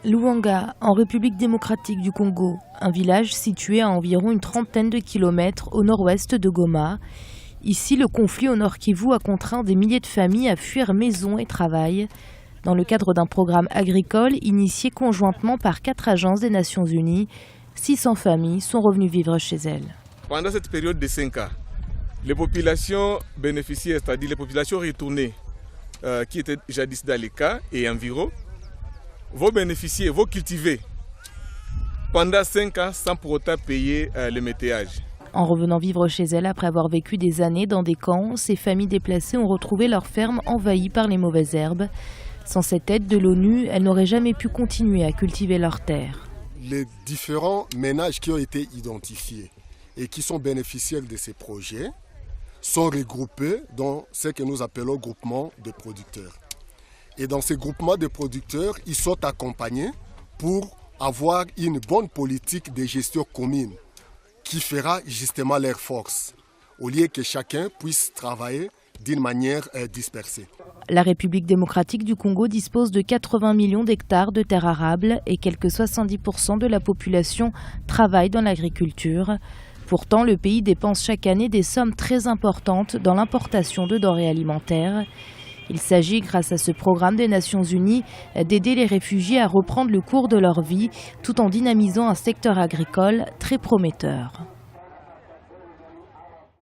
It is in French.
Luanga, en République démocratique du Congo, un village situé à environ une trentaine de kilomètres au nord-ouest de Goma. Ici, le conflit au Nord Kivu a contraint des milliers de familles à fuir maison et travail. Dans le cadre d'un programme agricole initié conjointement par 4 agences des Nations Unies, 600 familles sont revenues vivre chez elles. Pendant cette période de 5 ans, les populations bénéficiaires, c'est-à-dire les populations retournées qui étaient jadis dans les cas et environ, vont bénéficier, vont cultiver pendant 5 ans sans pour autant payer le météage. En revenant vivre chez elles après avoir vécu des années dans des camps, ces familles déplacées ont retrouvé leurs fermes envahies par les mauvaises herbes. Sans cette aide de l'ONU, elles n'auraient jamais pu continuer à cultiver leurs terres. Les différents ménages qui ont été identifiés et qui sont bénéficiaires de ces projets sont regroupés dans ce que nous appelons groupement de producteurs. Et dans ces groupements de producteurs, ils sont accompagnés pour avoir une bonne politique de gestion commune qui fera justement leur force, au lieu que chacun puisse travailler d'une manière dispersée. La République démocratique du Congo dispose de 80 millions d'hectares de terres arables et quelques 70% de la population travaille dans l'agriculture. Pourtant, le pays dépense chaque année des sommes très importantes dans l'importation de denrées alimentaires. Il s'agit, grâce à ce programme des Nations Unies, d'aider les réfugiés à reprendre le cours de leur vie, tout en dynamisant un secteur agricole très prometteur.